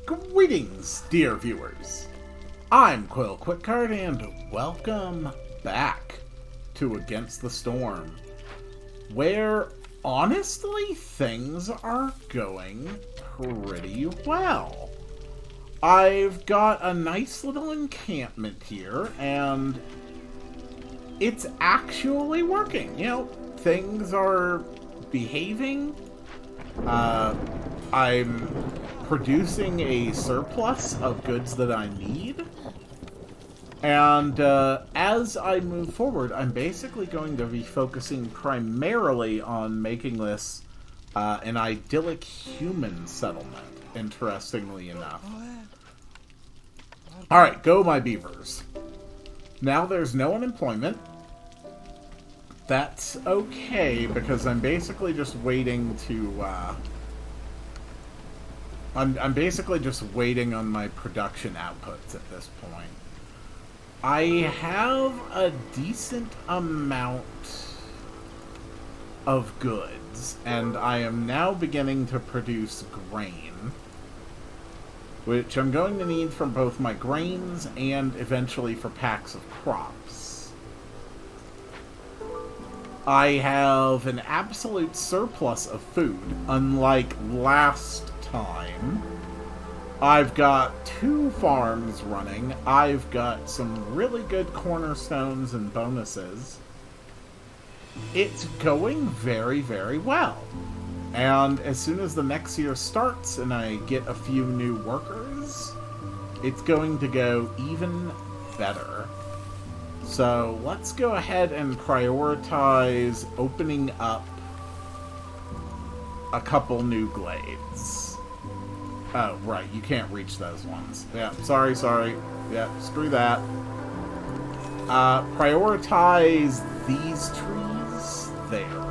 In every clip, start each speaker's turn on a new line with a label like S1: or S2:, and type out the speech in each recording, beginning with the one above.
S1: Greetings, dear viewers. I'm Quill Quickcard, and welcome back to Against the Storm, where, honestly, things are going pretty well. I've got a nice little encampment here, and it's actually working. You know, things are behaving. I'm producing a surplus of goods that I need. And as I move forward, I'm basically going to be focusing primarily on making this an idyllic human settlement, interestingly enough. Alright, go my beavers. Now there's no unemployment. That's okay, because I'm basically just waiting to, I'm basically just waiting on my production outputs at this point. I have a decent amount of goods, and I am now beginning to produce grain, which I'm going to need for both my grains and eventually for packs of crops. I have an absolute surplus of food, unlike last time. I've got 2 farms running. I've got some really good cornerstones and bonuses. It's going very, very well. And as soon as the next year starts and I get a few new workers, it's going to go even better. So let's go ahead and prioritize opening up a couple new glades. Oh, right, you can't reach those ones. Yeah, sorry. Yeah, screw that. Prioritize these trees there.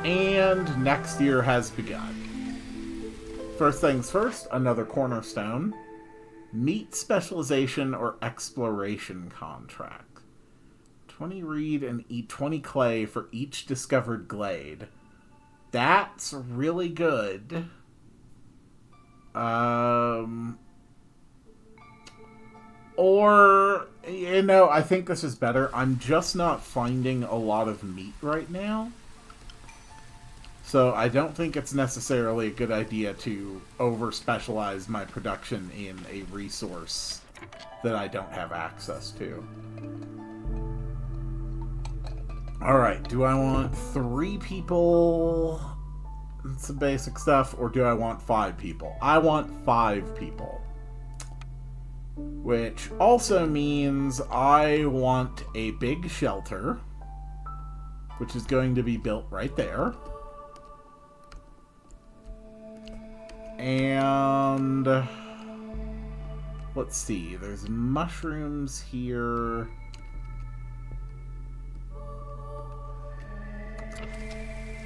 S1: And next year has begun. First things first, another cornerstone. Meat specialization or exploration contract. 20 reed and eat 20 clay for each discovered glade. That's really good. Or, you know, I think this is better. I'm just not finding a lot of meat right now. So I don't think it's necessarily a good idea to over-specialize my production in a resource that I don't have access to. Alright, do I want 3 people? Some basic stuff, or do I want 5 people? I want 5 people. Which also means I want a big shelter, which is going to be built right there. And let's see, there's mushrooms here.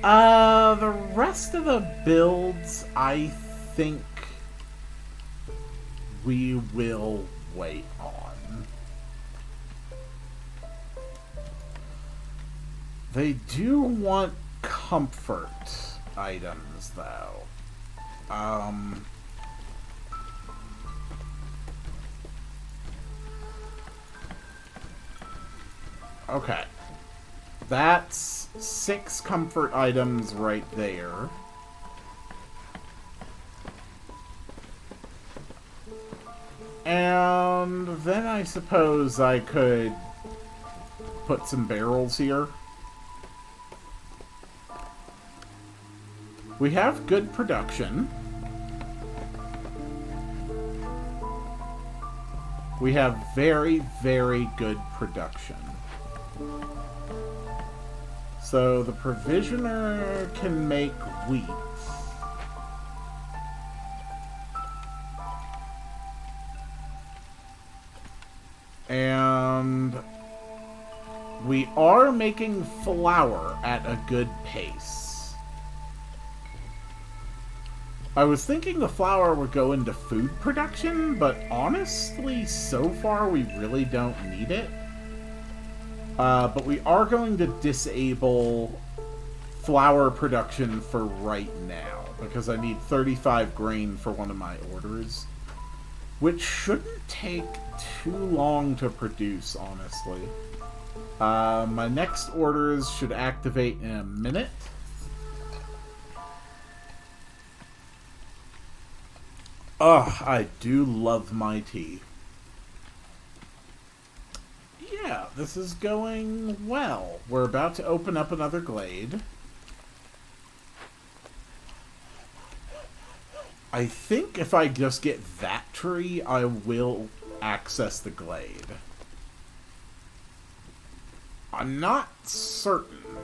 S1: The rest of the builds, I think we will wait on. They do want comfort items, though. Okay. That's 6 comfort items right there. And then I suppose I could put some barrels here. We have good production. We have very, very good production. So the provisioner can make wheat. And we are making flour at a good pace. I was thinking the flour would go into food production, but honestly, so far we really don't need it. But we are going to disable flour production for right now. because I need 35 grain for one of my orders, which shouldn't take too long to produce, honestly. My next orders should activate in a minute. Ugh, I do love my tea. Yeah, this is going well. We're about to open up another glade. I think if I just get that tree, I will access the glade. I'm not certain,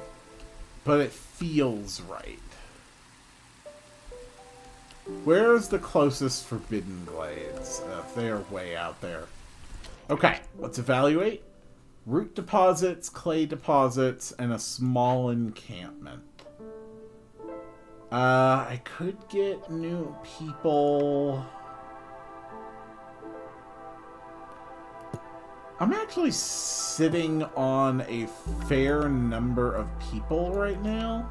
S1: but it feels right. Where's the closest forbidden glades? They are way out there. Okay, let's evaluate. Root deposits, clay deposits, and a small encampment. I could get new people. I'm actually sitting on a fair number of people right now.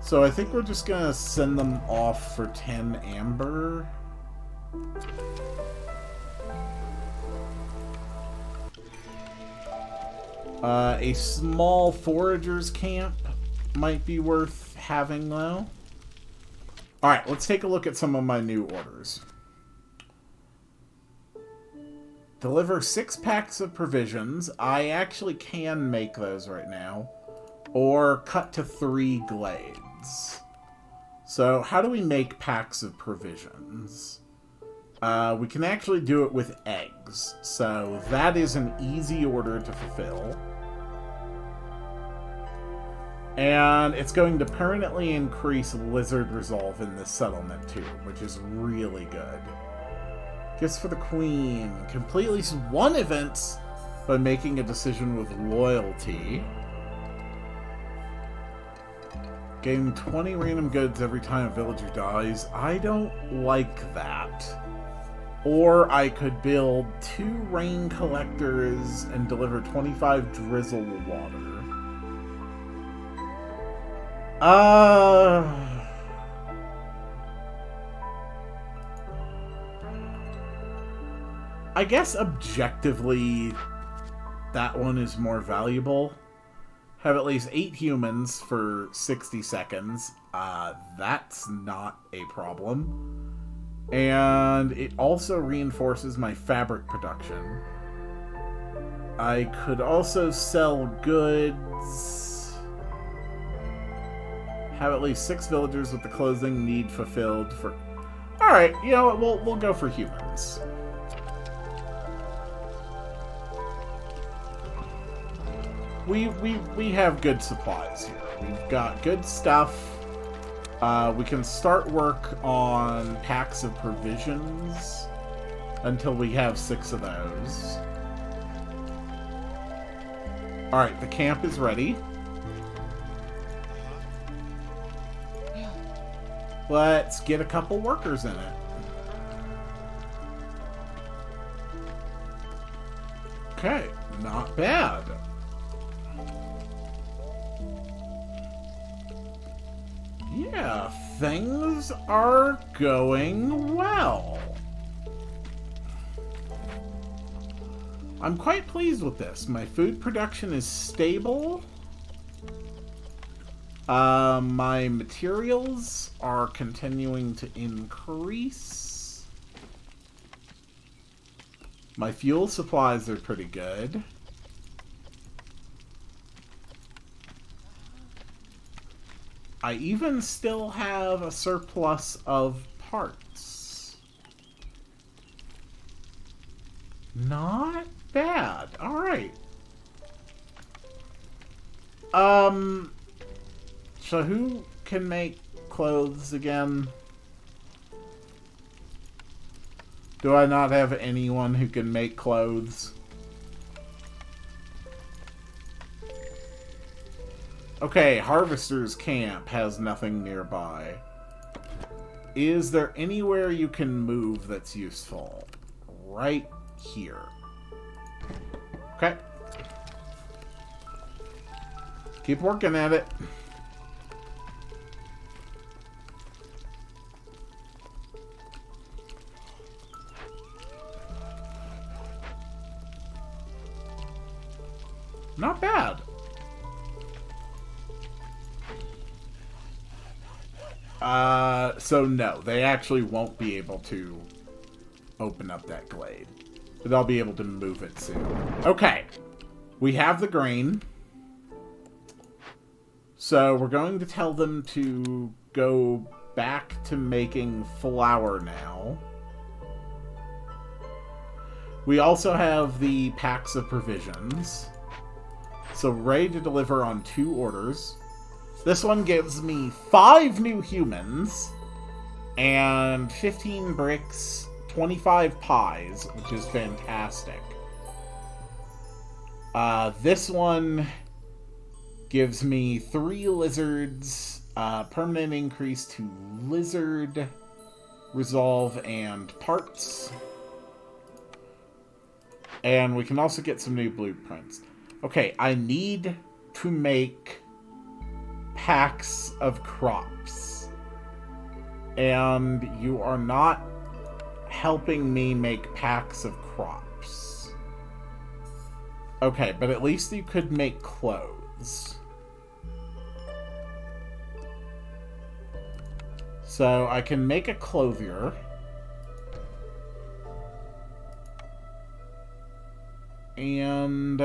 S1: So I think we're just gonna send them off for 10 amber. A small foragers camp might be worth having, though. Alright, let's take a look at some of my new orders. Deliver 6 packs of provisions. I actually can make those right now. Or cut to 3 glades. So, how do we make packs of provisions? We can actually do it with eggs. So, that is an easy order to fulfill. And it's going to permanently increase lizard resolve in this settlement too, which is really good. Gifts for the Queen. Complete at least 1 event by making a decision with loyalty. Gain 20 random goods every time a villager dies. I don't like that. Or I could build 2 rain collectors and deliver 25 drizzle water. I guess objectively, that one is more valuable. Have at least 8 humans for 60 seconds. That's not a problem. And it also reinforces my fabric production. I could also sell goods. Have at least 6 villagers with the clothing need fulfilled for... Alright, you know what, we'll go for humans. We have good supplies here. We've got good stuff. We can start work on packs of provisions until we have 6 of those. Alright, the camp is ready. Let's get a couple workers in it. Okay, not bad. Yeah, things are going well. I'm quite pleased with this. My food production is stable. My materials are continuing to increase. My fuel supplies are pretty good. I even still have a surplus of parts. Not bad. Alright. So who can make clothes again? Do I not have anyone who can make clothes? Okay, Harvester's Camp has nothing nearby. Is there anywhere you can move that's useful? Right here. Okay. Keep working at it. Not bad. So no, they actually won't be able to open up that glade. But they'll be able to move it soon. Okay. We have the grain. So we're going to tell them to go back to making flour now. We also have the packs of provisions. So ready to deliver on 2 orders. This one gives me 5 new humans and 15 bricks, 25 pies, which is fantastic. This one gives me 3 lizards, permanent increase to lizard resolve and parts. And we can also get some new blueprints. Okay, I need to make packs of crops. And you are not helping me make packs of crops. Okay, but at least you could make clothes. So I can make a clothier. And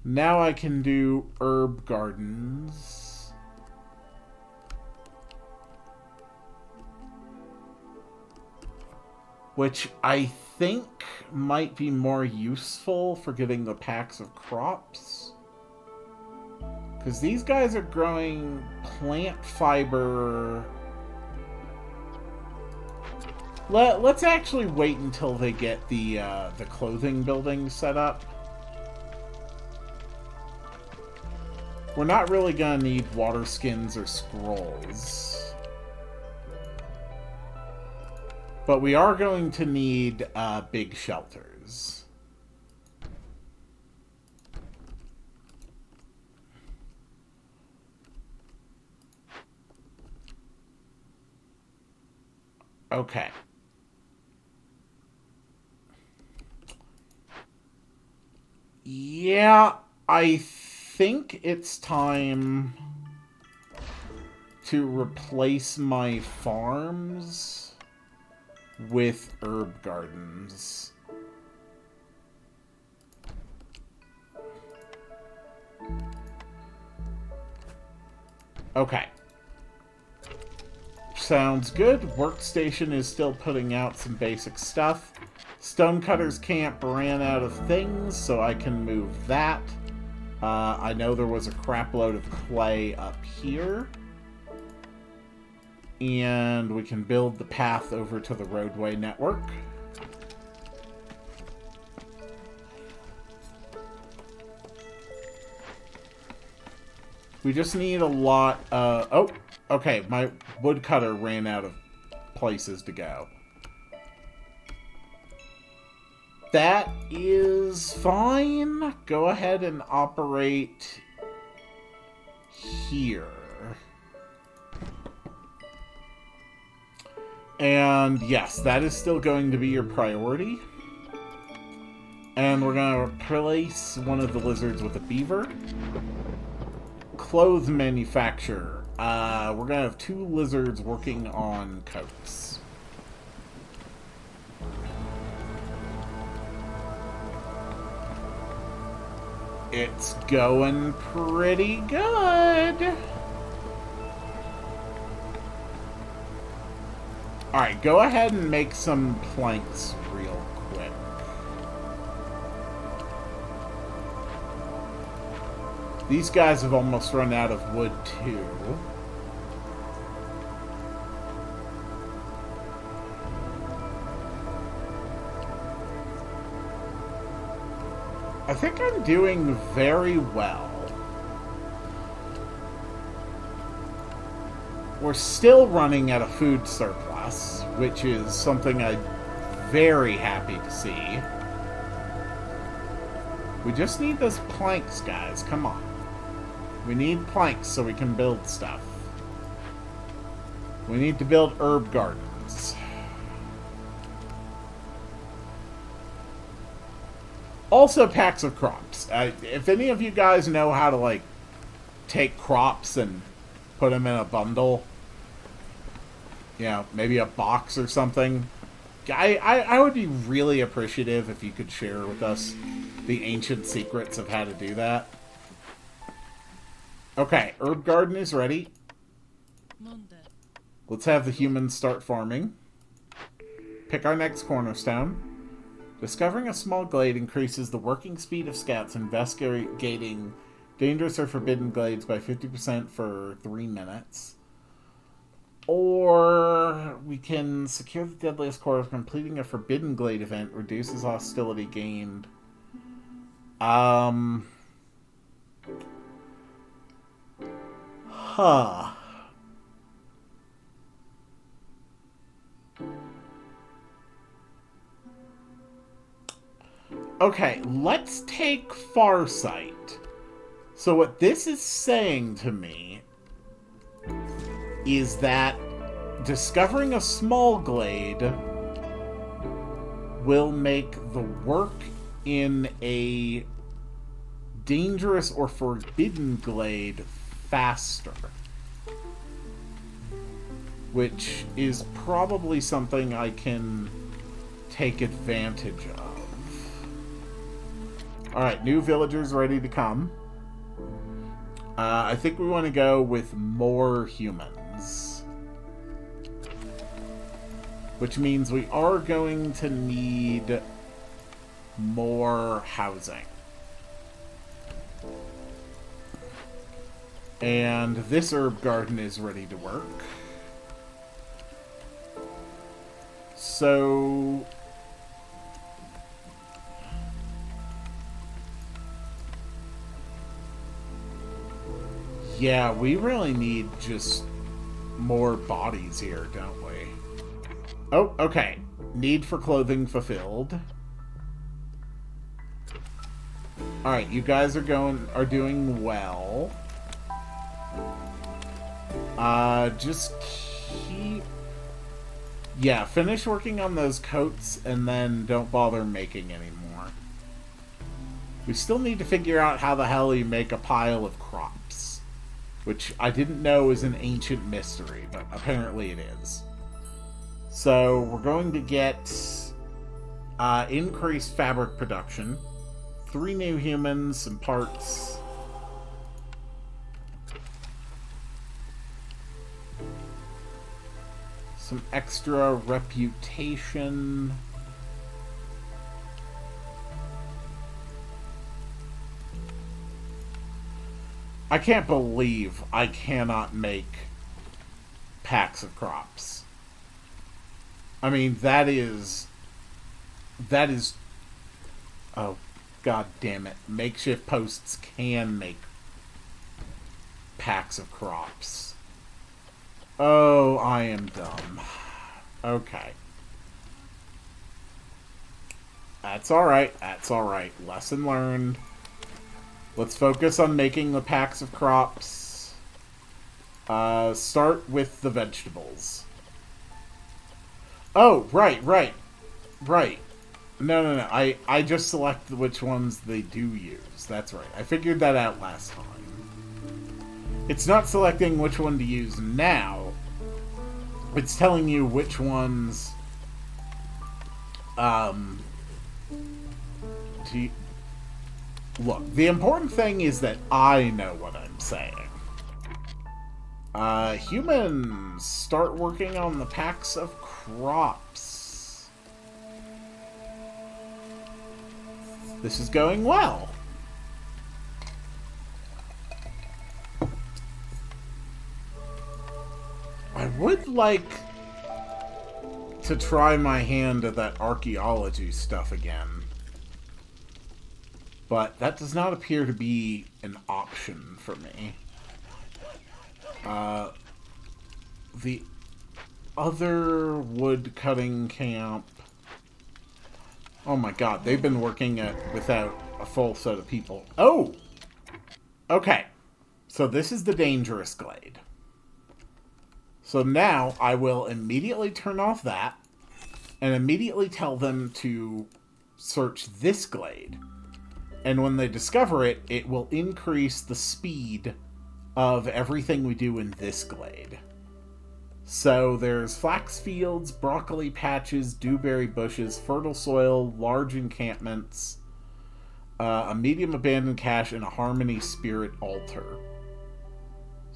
S1: now I can do herb gardens. Which I think might be more useful for getting the packs of crops. Because these guys are growing plant fiber. Let's actually wait until they get the clothing building set up. We're not really gonna need water skins or scrolls. But we are going to need big shelters. Okay. Yeah, I think it's time to replace my farms with herb gardens. Okay. Sounds good. Workstation is still putting out some basic stuff. Stonecutter's camp ran out of things, so I can move that. I know there was a crap load of clay up here. And we can build the path over to the roadway network. We just need a lot of... Oh, okay, my woodcutter ran out of places to go. That is fine. Go ahead and operate here. And yes, that is still going to be your priority. And we're going to replace one of the lizards with a beaver. Clothes manufacturer. We're going to have 2 lizards working on coats. It's going pretty good. Alright, go ahead and make some planks real quick. These guys have almost run out of wood, too. I think I'm doing very well. We're still running at a food surplus, which is something I'm very happy to see. We just need those planks, guys. Come on. We need planks so we can build stuff. We need to build herb gardens. Also, packs of crops. If any of you guys know how to, like, take crops and put them in a bundle, you know, maybe a box or something, I would be really appreciative if you could share with us the ancient secrets of how to do that. Okay, herb garden is ready. Let's have the humans start farming. Pick our next cornerstone. Discovering a small glade increases the working speed of scouts investigating dangerous or forbidden glades by 50% for 3 minutes. Or we can secure the deadliest core of completing a forbidden glade event, reduces hostility gained. Okay, let's take Farsight. So what this is saying to me is that discovering a small glade will make the work in a dangerous or forbidden glade faster. Which is probably something I can take advantage of. Alright, new villagers ready to come. I think we want to go with more humans. Which means we are going to need more housing. And this herb garden is ready to work. So... yeah, we really need just more bodies here, don't we? Oh, okay. Need for clothing fulfilled. Alright, you guys are doing well. Just keep... yeah, finish working on those coats and then don't bother making any more. We still need to figure out how the hell you make a pile of crops. Which I didn't know is an ancient mystery, but apparently it is. So we're going to get increased fabric production, 3 new humans, some parts. Some extra reputation. I can't believe I cannot make packs of crops. I mean, that is... oh, god damn it. Makeshift posts can make packs of crops. Oh, I am dumb. Okay. That's alright. That's alright. Lesson learned. Let's focus on making the packs of crops. Start with the vegetables. Oh, right. No. I just select which ones they do use. That's right. I figured that out last time. It's not selecting which one to use now. It's telling you which ones... Look, the important thing is that I know what I'm saying. Humans, start working on the packs of crops. This is going well. I would like to try my hand at that archaeology stuff again. But that does not appear to be an option for me. The other wood cutting camp... oh my god, they've been working without a full set of people. Oh! Okay. So this is the dangerous glade. So now I will immediately turn off that and immediately tell them to search this glade. And when they discover it, it will increase the speed of everything we do in this glade. So there's flax fields, broccoli patches, dewberry bushes, fertile soil, large encampments, a medium abandoned cache, and a harmony spirit altar.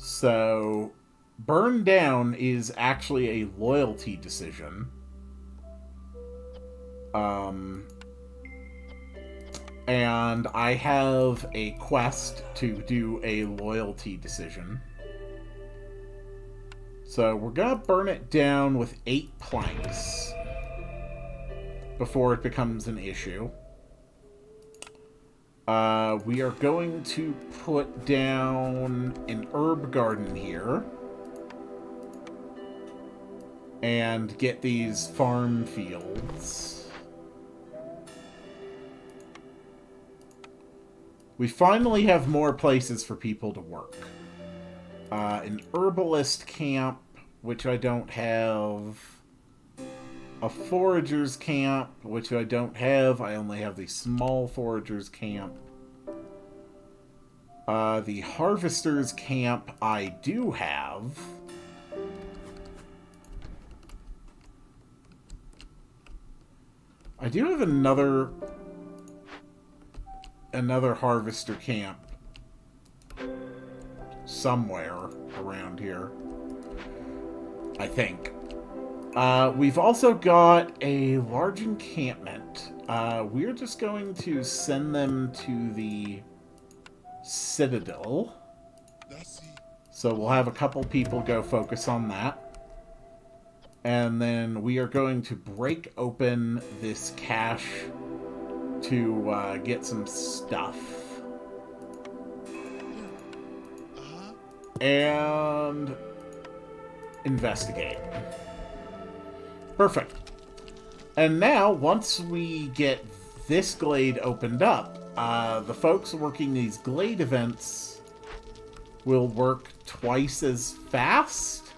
S1: So burn down is actually a loyalty decision. And I have a quest to do a loyalty decision. So we're gonna burn it down with 8 planks before it becomes an issue. We are going to put down an herb garden here and get these farm fields. We finally have more places for people to work. An herbalist camp, which I don't have. A forager's camp, which I don't have. I only have the small forager's camp. The harvester's camp I do have. I do have another harvester camp somewhere around here, I think. We've also got a large encampment. We're just going to send them to the Citadel. So we'll have a couple people go focus on that. And then we are going to break open this cache to get some stuff. And investigate. Perfect. And now, once we get this glade opened up, the folks working these glade events will work twice as fast,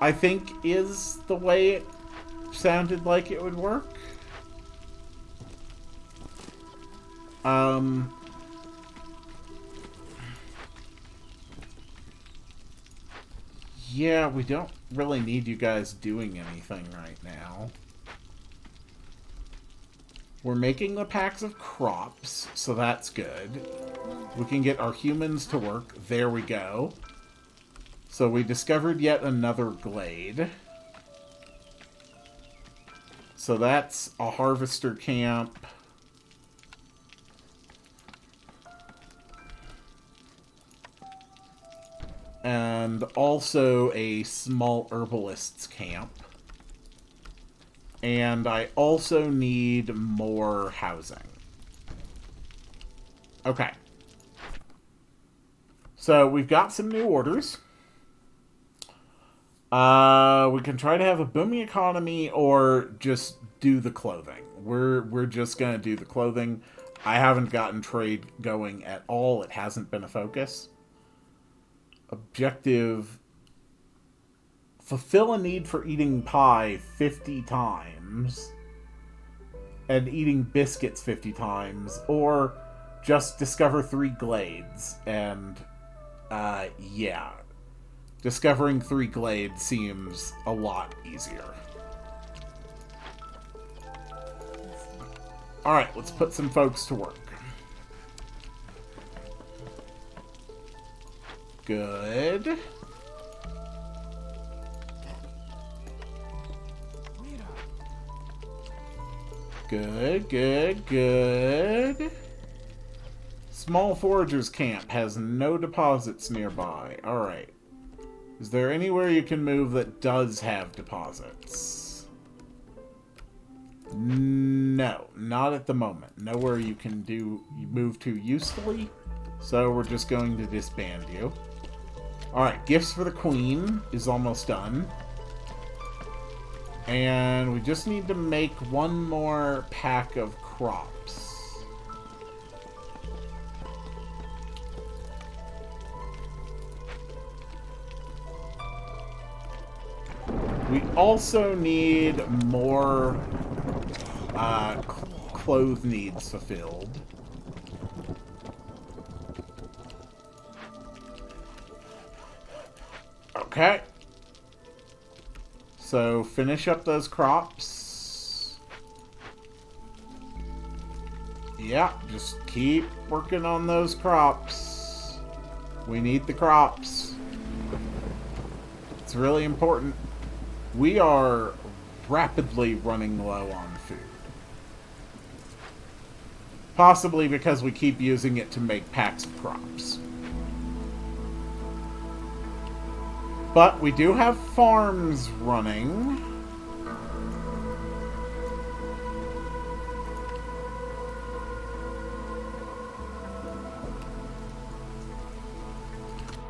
S1: I think is the way it sounded like it would work. Yeah, we don't really need you guys doing anything right now. We're making the packs of crops, so that's good. We can get our humans to work. There we go. So we discovered yet another glade. So that's a harvester camp. And also a small herbalist's camp. And I also need more housing. Okay. So we've got some new orders. We can try to have a booming economy or just do the clothing. We're just going to do the clothing. I haven't gotten trade going at all. It hasn't been a focus. Objective: fulfill a need for eating pie 50 times and eating biscuits 50 times, or just discover 3 glades. And yeah, discovering 3 glades seems a lot easier. Alright, let's put some folks to work. Good. Good, good, good. Small forager's camp has no deposits nearby. Alright. Is there anywhere you can move that does have deposits? No, not at the moment. Nowhere you can move to usefully. So we're just going to disband you. Alright, gifts for the queen is almost done. And we just need to make one more pack of crops. We also need more clothes needs fulfilled. Okay. So finish up those crops. Yeah, just keep working on those crops. We need the crops. It's really important. We are rapidly running low on food. Possibly because we keep using it to make packs of crops. But we do have farms running.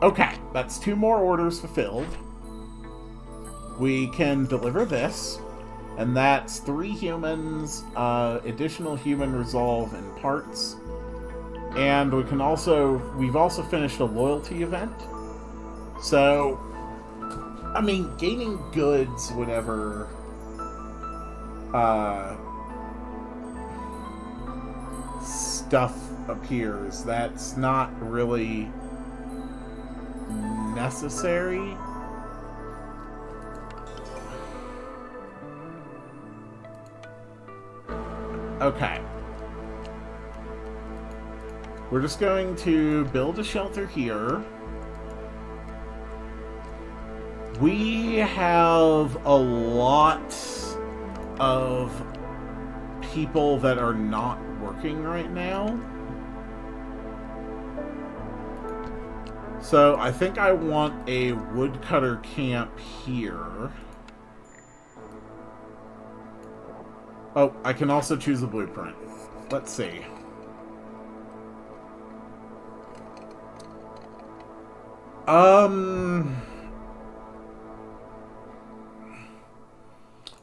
S1: Okay, that's 2 more orders fulfilled. We can deliver this, and that's 3 humans, additional human resolve and parts. And we can we've also finished a loyalty event. So, I mean, gaining goods whenever stuff appears, that's not really necessary. Okay. We're just going to build a shelter here. We have a lot of people that are not working right now. So I think I want a woodcutter camp here. Oh, I can also choose a blueprint. Let's see. I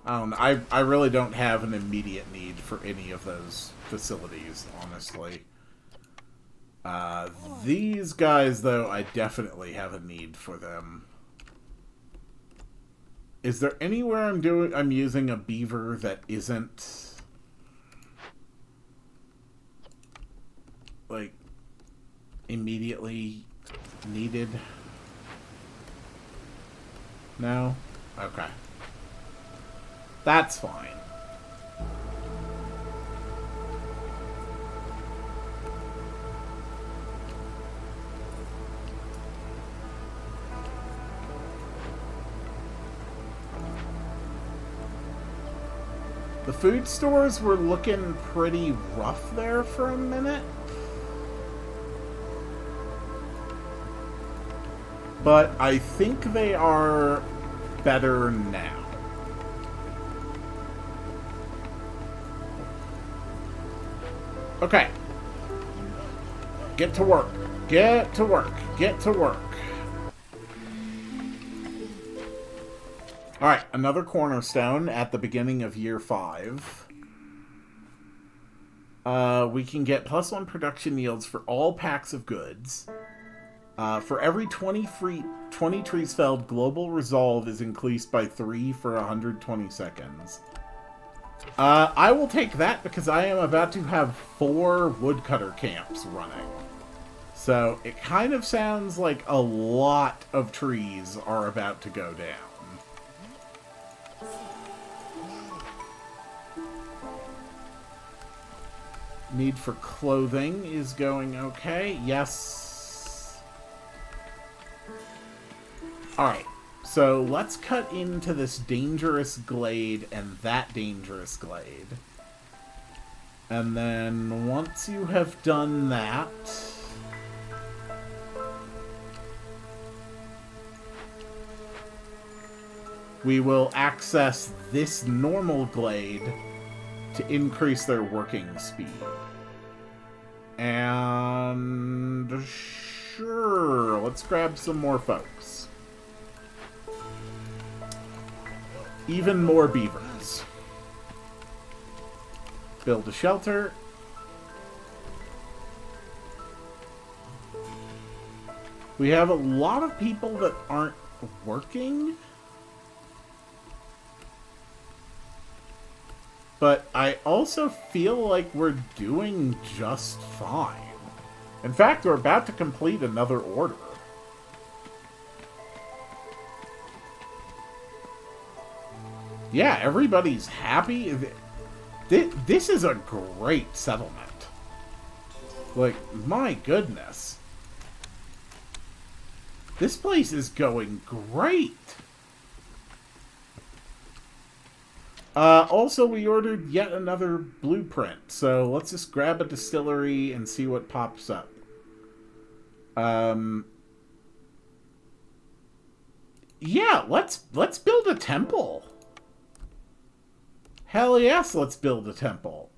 S1: don't know. I really don't have an immediate need for any of those facilities, honestly. These guys, though, I definitely have a need for them. Is there anywhere I'm using a beaver that isn't like immediately needed? No? Okay. That's fine. The food stores were looking pretty rough there for a minute. But I think they are better now. Okay. Get to work. Get to work. Get to work. Alright, another cornerstone at the beginning of year 5. We can get +1 production yields for all packs of goods. For every 20 trees felled, global resolve is increased by 3 for 120 seconds. I will take that because I am about to have 4 woodcutter camps running. So it kind of sounds like a lot of trees are about to go down. Need for clothing is going okay. Yes. Alright. So let's cut into this dangerous glade and that dangerous glade. And then once you have done that, we will access this normal glade to increase their working speed. And sure, let's grab some more folks. Even more beavers. Build a shelter. We have a lot of people that aren't working. but I also feel like we're doing just fine. In fact, we're about to complete another order. Yeah, everybody's happy. This is a great settlement. Like, my goodness. This place is going great. Also, we ordered yet another blueprint. So let's just grab a distillery and see what pops up. Yeah, let's build a temple. Hell yes, let's build a temple.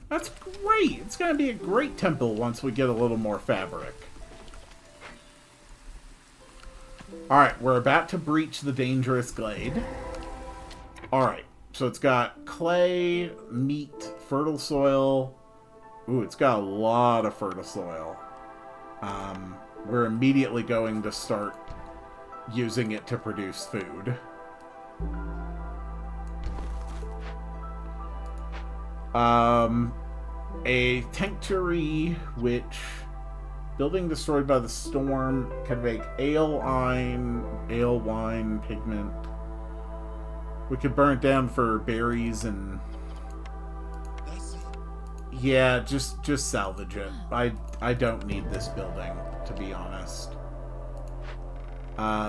S1: That's great. It's going to be a great temple once we get a little more fabric. Alright, we're about to breach the dangerous glade. Alright, so it's got clay, meat, fertile soil. Ooh, it's got a lot of fertile soil. We're immediately going to start using it to produce food. A tinctury, which building destroyed by the storm can make ale wine, pigment. We could burn it down for berries and yeah, just salvage it. I don't need this building, to be honest.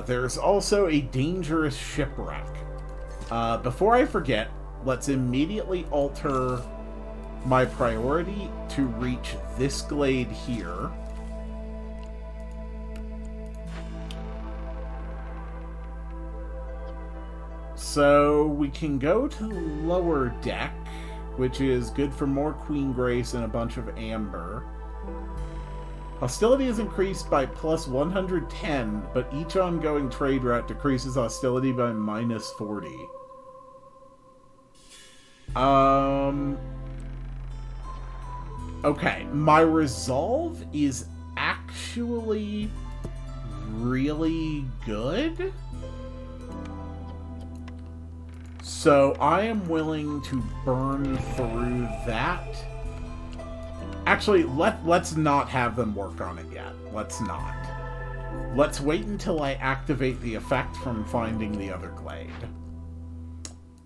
S1: There's also a dangerous shipwreck. Before I forget, let's immediately alter my priority to reach this glade here. So we can go to the lower deck, which is good for more Queen Grace and a bunch of amber. Hostility is increased by plus 110, but each ongoing trade route decreases hostility by minus 40. Okay, my resolve is actually really good. So I am willing to burn through that. Actually, let's not have them work on it yet. Let's not. Let's wait until I activate the effect from finding the other glade.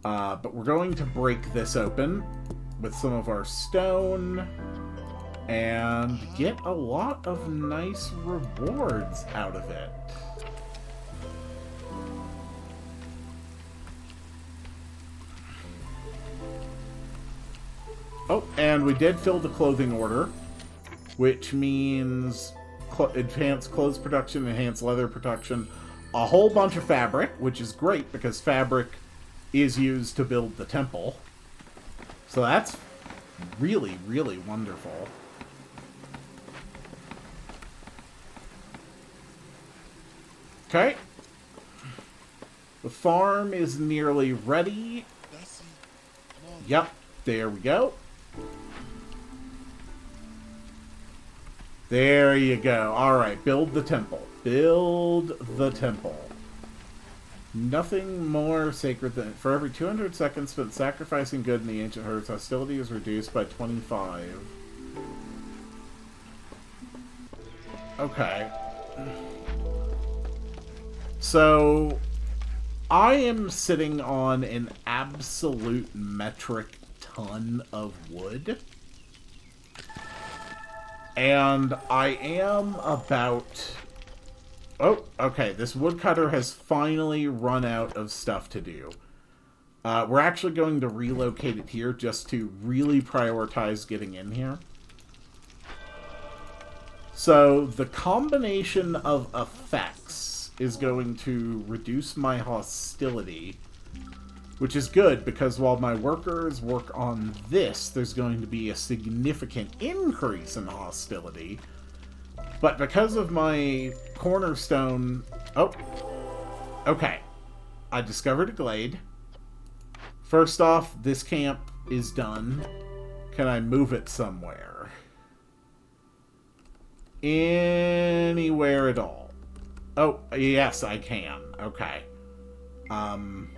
S1: But we're going to break this open with some of our stone and get a lot of nice rewards out of it. Oh, and we did fill the clothing order, which means enhanced clothes production, enhanced leather production, a whole bunch of fabric, which is great because fabric is used to build the temple. So that's really, really wonderful. Okay. The farm is nearly ready. Yep, there we go. There you go. Alright, build the temple. Build the temple. Nothing more sacred than... For every 200 seconds spent sacrificing good in the ancient herds, hostility is reduced by 25. Okay. So, I am sitting on an absolute metric ton of wood. And I am about... Oh, okay. This woodcutter has finally run out of stuff to do. We're actually going to relocate it here just to really prioritize getting in here. So the combination of effects is going to reduce my hostility, which is good because while my workers work on this, there's going to be a significant increase in hostility. But because of my cornerstone... Oh. Okay. I discovered a glade. First off, this camp is done. Can I move it somewhere? Anywhere at all. Oh, yes, I can. Okay. Um...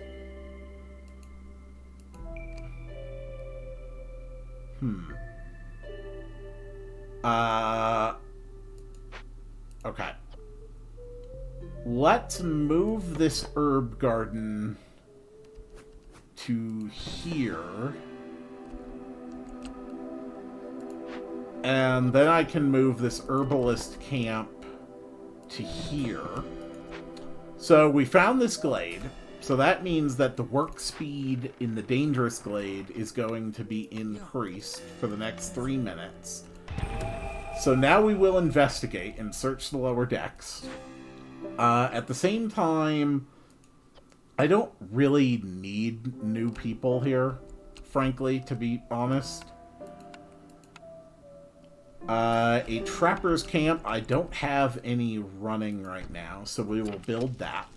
S1: Okay. Let's move this herb garden to here. And then I can move this herbalist camp to here. So we found this glade. So that means that the work speed in the dangerous glade is going to be increased for the next 3 minutes. So now we will investigate and search the lower decks. At the same time, I don't really need new people here, frankly, to be honest. A trapper's camp, I don't have any running right now, so we will build that.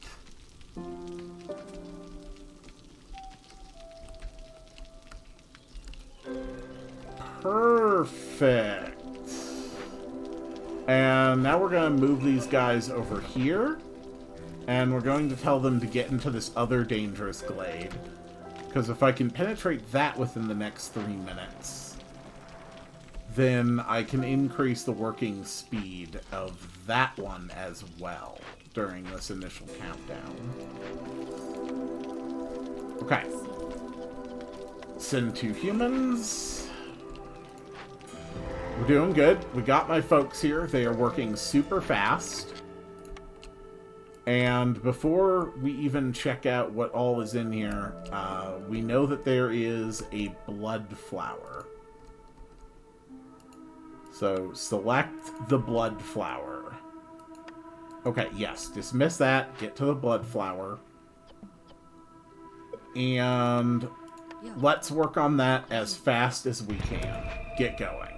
S1: Perfect. And now we're going to move these guys over here. And we're going to tell them to get into this other dangerous glade. Because if I can penetrate that within the next 3 minutes, then I can increase the working speed of that one as well during this initial countdown. Okay. Send 2 humans. We're doing good. We got my folks here. They are working super fast. And before we even check out what all is in here, we know that there is a blood flower. So select the blood flower. Okay, yes, dismiss that. Get to the blood flower. And let's work on that as fast as we can. Get going.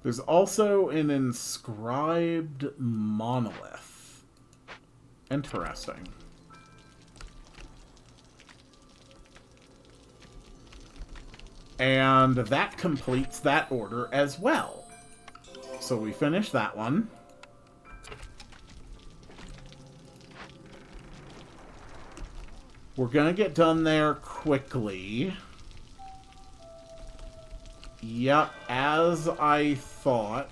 S1: There's also an inscribed monolith. Interesting. And that completes that order as well. So we finish that one. We're gonna get done there quickly. Yep, as I thought.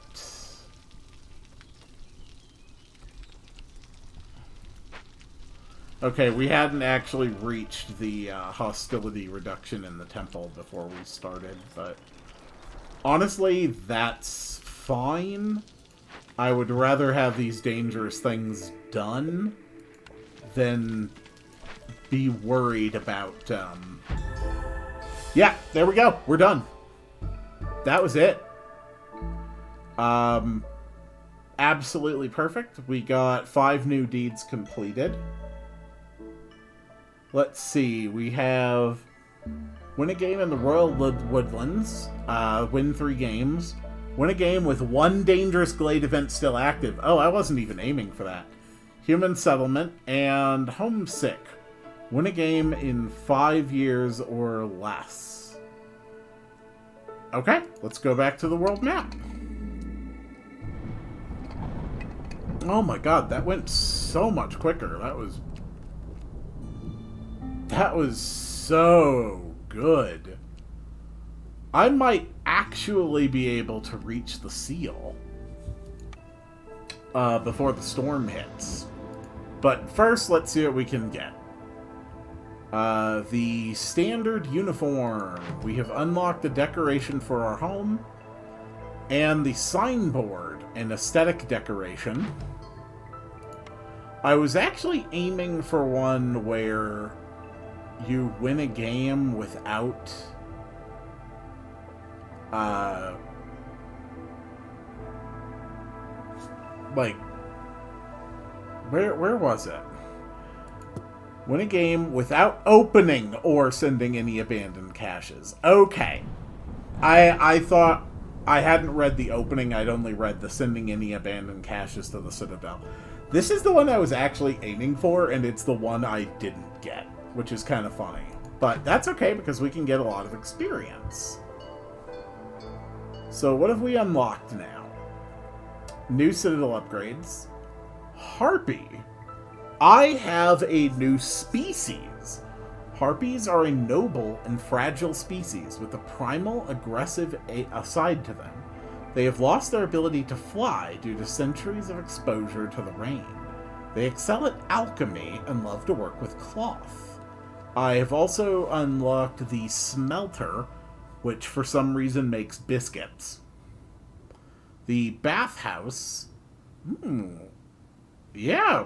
S1: Okay, we hadn't actually reached the hostility reduction in the temple before we started, but honestly, that's fine. I would rather have these dangerous things done than be worried about, Yeah, there we go. We're done. That was it. Absolutely perfect. We got 5 new deeds completed. Let's see. We have win a game in the Royal Woodlands. Win 3 games. Win a game with 1 dangerous glade event still active. Oh, I wasn't even aiming for that. Human settlement and homesick. Win a game in 5 years or less. Okay, let's go back to the world map. Oh my god, that went so much quicker. That was so good. I might actually be able to reach the seal before the storm hits. But first, let's see what we can get. The standard uniform. We have unlocked the decoration for our home. And the signboard, an aesthetic decoration. I was actually aiming for one where you win a game without like where was it? Win a game without opening or sending any abandoned caches. Okay. I thought I hadn't read the opening, I'd only read the sending any abandoned caches to the Citadel. This is the one I was actually aiming for, and it's the one I didn't get, which is kind of funny. But that's okay, because we can get a lot of experience. So what have we unlocked now? New Citadel upgrades. Harpy. I have a new species. Harpies are a noble and fragile species with a primal, aggressive side to them. They have lost their ability to fly due to centuries of exposure to the rain. They excel at alchemy and love to work with cloth. I have also unlocked the smelter, which for some reason makes biscuits. The bathhouse, yeah,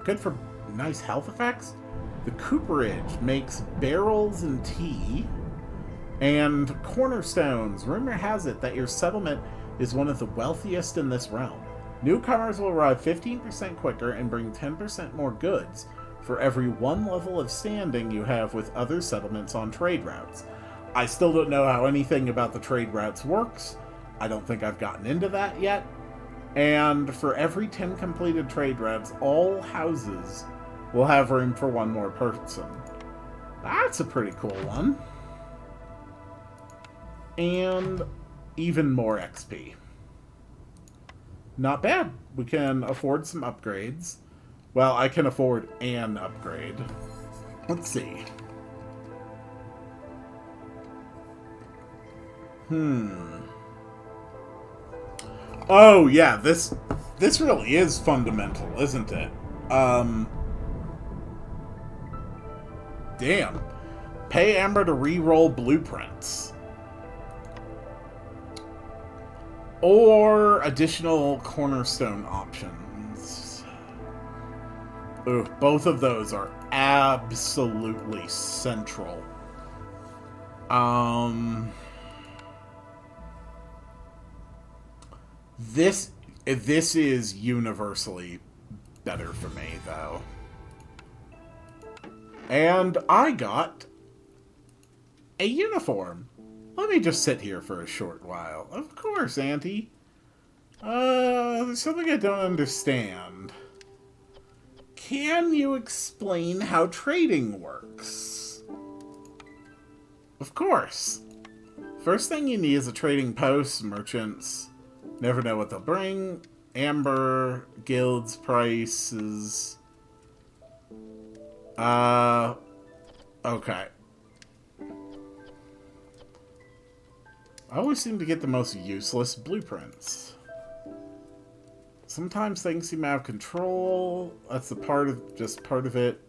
S1: good for nice health effects. The cooperage makes barrels and tea. And cornerstones. Rumor has it that your settlement is one of the wealthiest in this realm. Newcomers will arrive 15% quicker and bring 10% more goods for every one level of standing you have with other settlements on trade routes. I still don't know how anything about the trade routes works. I don't think I've gotten into that yet. And for every 10 completed trade routes, all houses will have room for one more person. That's a pretty cool one. And even more XP. Not bad. We can afford some upgrades. Well, I can afford an upgrade. Let's see. Oh, yeah, this really is fundamental, isn't it? Damn. Pay Amber to re-roll blueprints. Or additional cornerstone options. Ooh, both of those are absolutely central. This is universally better for me, though. And I got a uniform. Let me just sit here for a short while. Of course, Auntie. There's something I don't understand. Can you explain how trading works? Of course. First thing you need is a trading post. Merchants never know what they'll bring. Amber, guilds, prices. Okay. I always seem to get the most useless blueprints. Sometimes things seem out of control. That's part of it.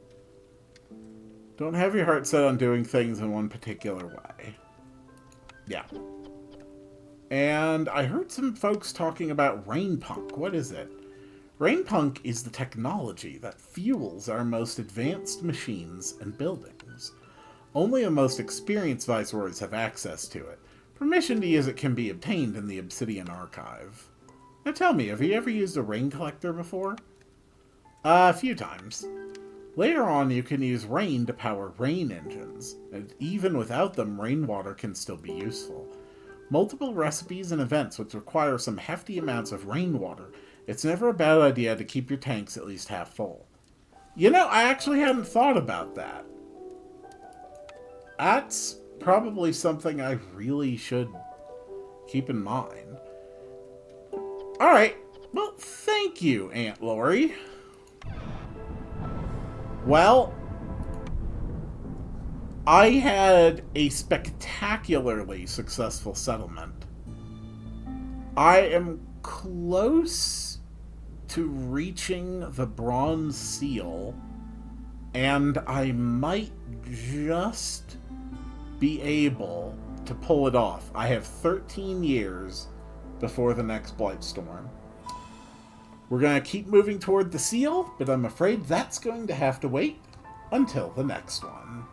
S1: Don't have your heart set on doing things in one particular way. Yeah. And I heard some folks talking about Rainpunk. What is it? Rainpunk is the technology that fuels our most advanced machines and buildings. Only the most experienced viceroys have access to it. Permission to use it can be obtained in the Obsidian Archive. Now tell me, have you ever used a rain collector before? A few times. Later on, you can use rain to power rain engines, and even without them, rainwater can still be useful. Multiple recipes and events which require some hefty amounts of rainwater. It's never a bad idea to keep your tanks at least half full. You know, I actually hadn't thought about that. That's probably something I really should keep in mind. Alright, well, thank you, Aunt Lori. Well, I had a spectacularly successful settlement. I am close to reaching the bronze seal, and I might just be able to pull it off. I have 13 years before the next Blightstorm. We're going to keep moving toward the seal, but I'm afraid that's going to have to wait until the next one.